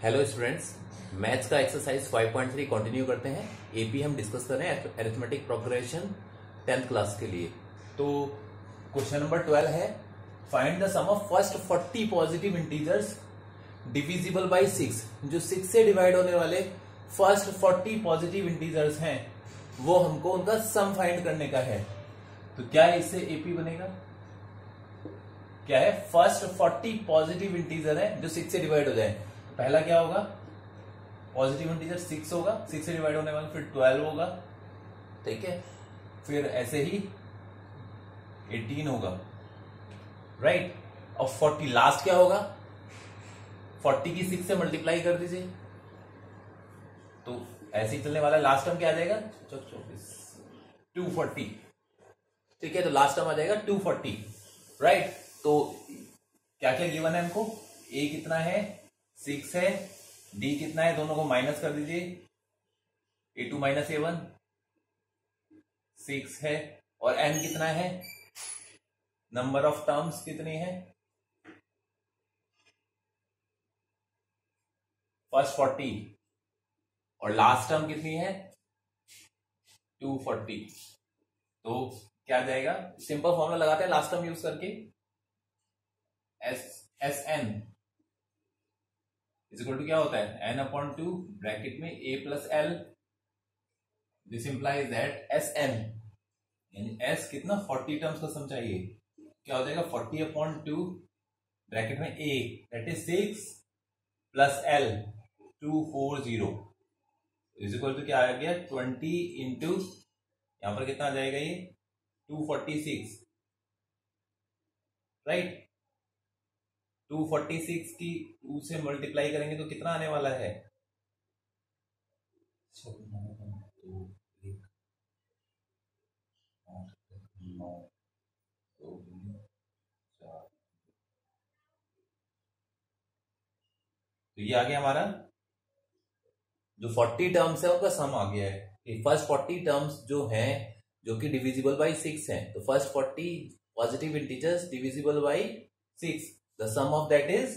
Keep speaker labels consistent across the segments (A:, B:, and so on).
A: Hello students, maths का exercise 5.3 continue करते हैं। एपी हम डिस्कस कर रहे हैं अरिथमेटिक प्रोग्रेशन 10th क्लास के लिए। तो क्वेश्चन नंबर 12 है, find the sum of first 40 positive integers divisible by 6। जो 6 से डिवाइड होने वाले फर्स्ट 40 पॉजिटिव इंटीजर्स हैं वो हमको उनका सम फाइंड करने का है। तो क्या है, इससे एपी बनेगा क्या है, फर्स्ट 40 पॉजिटिव इंटीजर है जो 6 से डिवाइड हो जाए। पहला क्या होगा, पॉजिटिव इंटीजर 6 होगा, 6 से डिवाइड होने वाला, फिर 12 होगा, ठीक है, फिर ऐसे ही 18 होगा, राइट। और 40 लास्ट क्या होगा, 40 की 6 से मल्टीप्लाई कर दीजिए तो ऐसे ही चलने वाला। लास्ट टर्म क्या आ जाएगा, 240, ठीक है। तो लास्ट टर्म आ जाएगा 240, राइट। तो क्या क्या गिवन है हमको, ए कितना है 6 है, डी कितना है, दोनों को माइनस कर दीजिए, A2 माइनस A1 6 है, और n कितना है, नंबर ऑफ टर्म्स कितनी है, फर्स्ट 40 और लास्ट टर्म कितनी है 240। तो क्या आ जाएगा, सिंपल फॉर्मूला लगाते हैं लास्ट टर्म यूज करके, Sn इज इक्वल टू क्या होता है, n/2 ब्रैकेट में a plus L. This implies that Sn यानी s कितना 40 टर्म्स का सम चाहिए, क्या हो जाएगा 40/2 ब्रैकेट में a that is 6 plus l 240 is equal to क्या आ गया 20 इंटू, यहां पर कितना आ जाएगा ये 246, राइट। 246 की 2 से मल्टीप्लाई करेंगे तो कितना आने वाला है, तो ये आ गया हमारा जो 40 टर्म्स है उनका सम आ गया है। फर्स्ट 40 टर्म्स जो हैं जो कि डिविजिबल बाय 6 हैं, तो first 40 positive integers divisible by 6, the sum of that is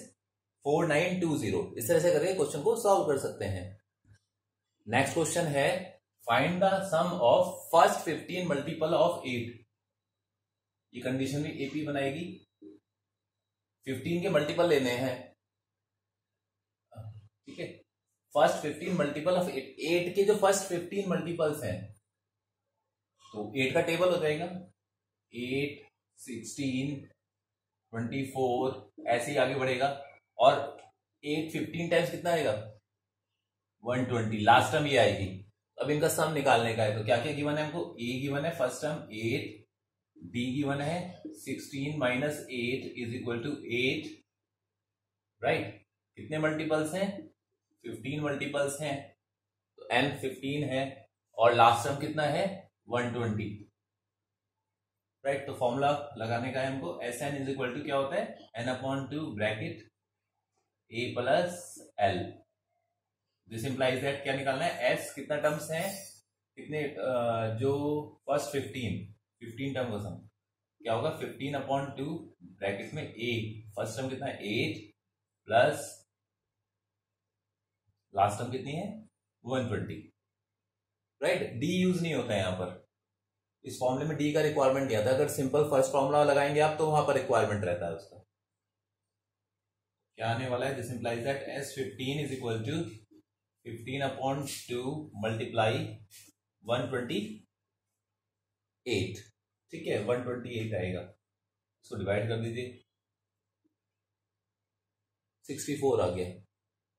A: 4920। इस तरह से करके क्वेश्चन को सॉल्व कर सकते हैं। नेक्स्ट क्वेश्चन है, find the sum of first 15 multiple of 8। ये कंडीशन भी एपी बनाएगी, 15 के मल्टीपल लेने हैं, ठीक है। फर्स्ट 15 मल्टीपल ऑफ 8 के जो फर्स्ट 15 मल्टीपल्स हैं, तो 8 का टेबल हो जाएगा 8 16 24 ऐसे ही आगे बढ़ेगा, और 8 15 टाइम्स कितना आएगा 120, लास्ट टर्म ये आएगी। अब इनका सम निकालने का है, तो क्या क्या गिवन है हमको, ए गिवन है फर्स्ट टर्म 8, डी गिवन है 16 minus 8 is equal to 8, right. कितने मल्टीपल्स हैं 15 मल्टीपल्स हैं, तो n 15 है, और लास्ट टर्म कितना है 120, राइट। तो फॉर्मूला लगाने का है हमको, Sn इज इक्वल टू क्या होता है n/2 bracket a plus l। This implies that क्या निकालना है, s कितना टर्म्स है, कितने जो फर्स्ट 15 टर्म का सम क्या होगा 15/2 ब्रैकेट में a, फर्स्ट टर्म कितना है 8 प्लस लास्ट टर्म कितनी है 120, राइट। डी यूज नहीं होता है यहां पर, इस फॉर्मूले में डी का रिक्वायरमेंट नहीं आता। अगर सिंपल फर्स्ट फॉर्मूला लगाएंगे आप तो वहां पर रिक्वायरमेंट रहता है उसका। क्या आने वाला है, this implies that S15 is equal to 15/2 multiply 128, ठीक है, 128 आएगा, इसको डिवाइड कर दीजिए 64 आ गया,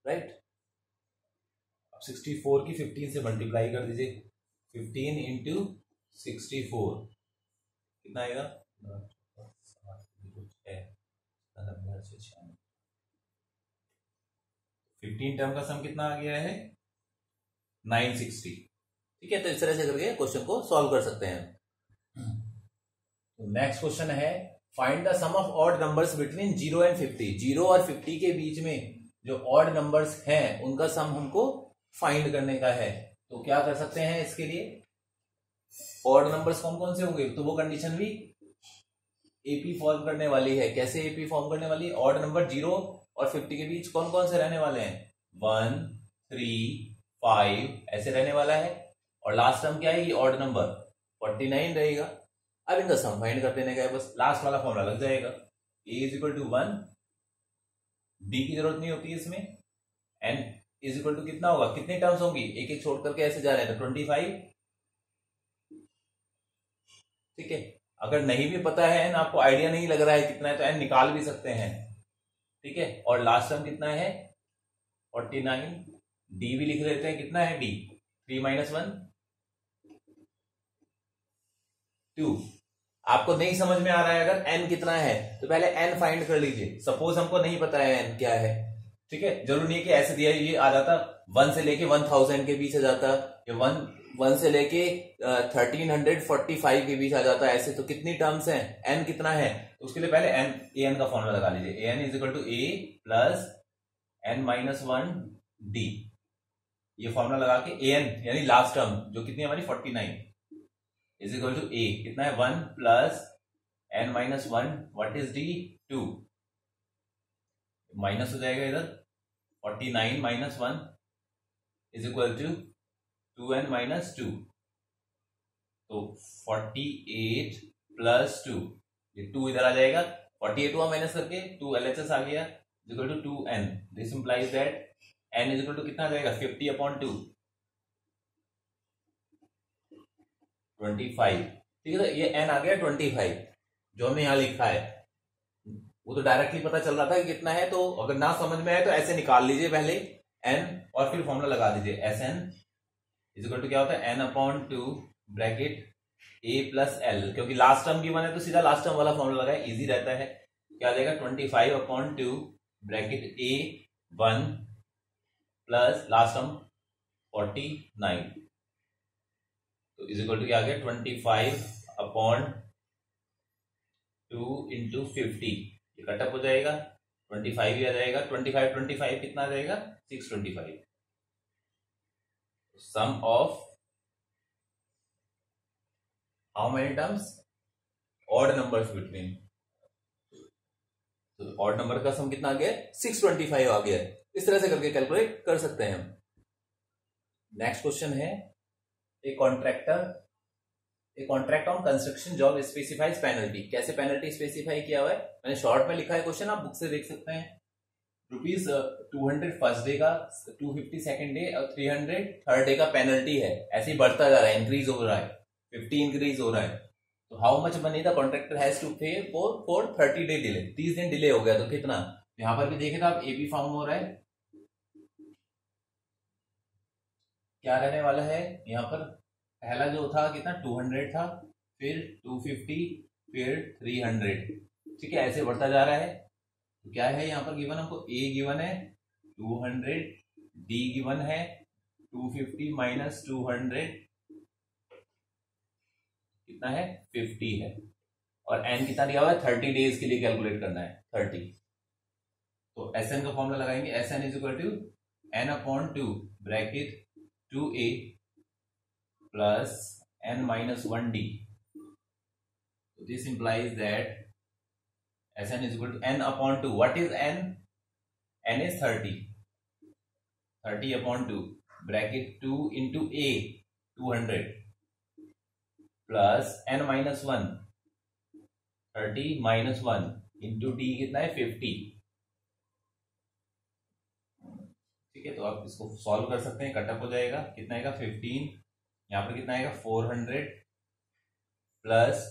A: राइट। अब 64 की 15 से मल्टीप्लाई कर दीजिए, 15 इंटू 64 कितना आएगा 15 टर्म का सम कितना आ गया है 960, ठीक है। तो इस तरह से करके क्वेश्चन को सॉल्व कर सकते हैं। तो नेक्स्ट क्वेश्चन है, find the sum of odd numbers between 0 and 50। 0 और 50 के बीच में जो ऑड नंबर्स हैं उनका सम हमको फाइंड करने का है। तो क्या कर सकते हैं इसके लिए, ऑड नंबर्स कौन कौन से होंगे, तो वो कंडीशन भी एपी फॉर्म करने वाली है। कैसे एपी फॉर्म करने वाली है, ऑड नंबर 0 और 50 के बीच कौन कौन से रहने वाले हैं, 1 3 5 ऐसे रहने वाला है, और लास्ट टर्म क्या है, ये ऑड नंबर 49 रहेगा। अब इनका सम फाइंड कर देने का है, बस लास्ट वाला फॉर्मूला लग जाएगा। a is equal to 1, D की जरूरत नहीं होती है इसमें, n इज इक्वल टू कितना होगा, कितनी टर्म्स होंगी, एक एक छोड़ करके ऐसे जा रहे हैं तो 25। ठीक है, अगर नहीं भी पता है n, आपको आइडिया नहीं लग रहा है कितना है, तो n निकाल भी सकते हैं। ठीक है, और लास्ट टर्म कितना है 49, डी भी लिख लेते हैं, कितना है डी, 3 माइनस 1 2। आपको नहीं समझ में आ रहा है अगर n कितना है, तो पहले n फाइंड कर लीजिए। सपोज हमको नहीं पता है n क्या है, ठीक है, जरूरी नहीं है कि ऐसे दिया ये आ जाता 1 से लेके 1000 के बीच आ जाता, या 1 से लेके 1345 के बीच आ जाता, ऐसे तो कितनी टर्म्स हैं, n कितना है, तो उसके लिए पहले an का फॉर्मूला लगा लीजिए। an is equal to a plus n minus 1 D, ये फॉर्मूला लगा के an यानी लास्ट टर्म जो कितनी हमारी 49 इज इक्वल टू a, कितना है 1 plus n minus 1, what is D 2, minus हो जाएगा इधर, 49 minus 1 is equal to 2n minus 2, तो 48 प्लस 2, ये 2 इधर आ जाएगा, 48 हुआ माइनस करके 2 LHS आ गया is equal to 2n। This implies that n is equal to कितना आ जाएगा 50 अपॉन 2, 25। ठीक है, तो ये n आ गया 25 जो हमने यहां लिखा है, वो तो डायरेक्टली पता चल रहा था कि कितना है, तो अगर ना समझ में आए तो ऐसे निकाल लीजिए पहले n, और फिर फॉर्मूला लगा दीजिए Sn इज इक्वल टू क्या होता है n upon 2 bracket a plus l, क्योंकि लास्ट टर्म गिवन है तो सीधा लास्ट टर्म वाला फॉर्मूला लगाए, इजी रहता है। क्या आ जाएगा 25 upon 2 bracket a 1 plus last term 49, तो इज इक्वल टू क्या आ गया 25 अपॉन 2 इंटू 50, ये कटअप हो जाएगा 25 ही आ जाएगा, 25 कितना आ जाएगा 625। Sum of how many terms, odd numbers between, तो ऑड नंबर का सम कितना आ गया 625 आ गया। इस तरह से करके कैलकुलेट कर सकते हैं हम। नेक्स्ट क्वेश्चन है, a contract on construction job specifies penalty. कैसे पेनल्टी स्पेसिफाई किया हुआ है, मैंने शॉर्ट में लिखा है क्वेश्चन, आप बुक से देख सकते हैं। रुपीज 200 फर्स्ट डे का, 250 सेकंड डे और 300 थर्ड डे का पेनल्टी है, ऐसे ही बढ़ता जा रहा है, इंक्रीज हो रहा है, 50 इंक्रीज हो रहा है। तो how much money the contractor has to pay for 30 day delay, 30 दिन डिले हो गया तो कितना, यहां पर भी देखे तो आप एबी फॉर्म हो रहा है, क्या रहने वाला है यहाँ पर, पहला जो था कितना 200 था, फिर 250, फिर 300। ठीक है, ऐसे बढ़ता जा रहा है। तो क्या है यहाँ पर गिवन, हमको ए गिवन है 200, डी गिवन है 250 माइनस 200 कितना है 50 है, और एन कितना दिया हुआ है 30 डेज के लिए कैलकुलेट करना है 30। तो एस एन का फॉर्मूला लगाएंगे, S N is equal to N upon 2 bracket 2a plus n minus 1d. So this implies that Sn is equal to n upon 2. What is n? N is 30. 30 upon 2 bracket 2 into a 200 plus n minus 1 30 minus 1 into d कितना है 50। ठीक है, तो आप इसको solve कर सकते हैं, कटअप हो जाएगा, कितना आएगा 15, यहाँ पर कितना आएगा 400 प्लस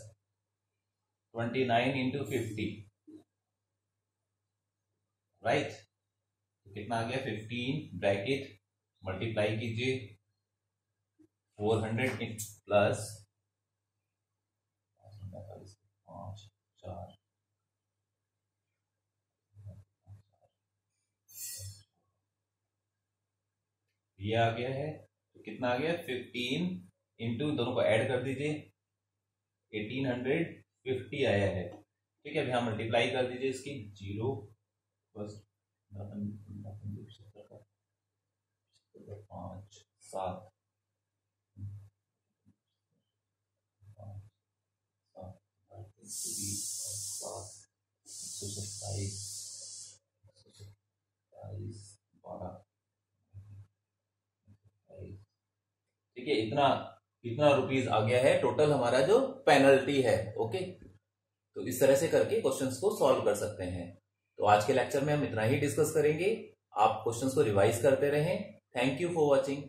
A: 29 इंटू 50, राइट, तो कितना आ गया 15 ब्रैकेट मल्टीप्लाई कीजिए 400 प्लस 5 4 ये आ गया है, तो कितना आ गया 15 इंटू, दोनों को ऐड कर दीजिए 1850 आया है। ठीक है, अभी हम मल्टीप्लाई कर दीजिए इसकी 0 फर्स्ट 5 7 12 ठीक है, इतना इतना रुपीज आ गया है टोटल हमारा जो पेनल्टी है। ओके, तो इस तरह से करके क्वेश्चंस को सॉल्व कर सकते हैं। तो आज के लेक्चर में हम इतना ही डिस्कस करेंगे। आप क्वेश्चंस को रिवाइज करते रहें। Thank you for watching.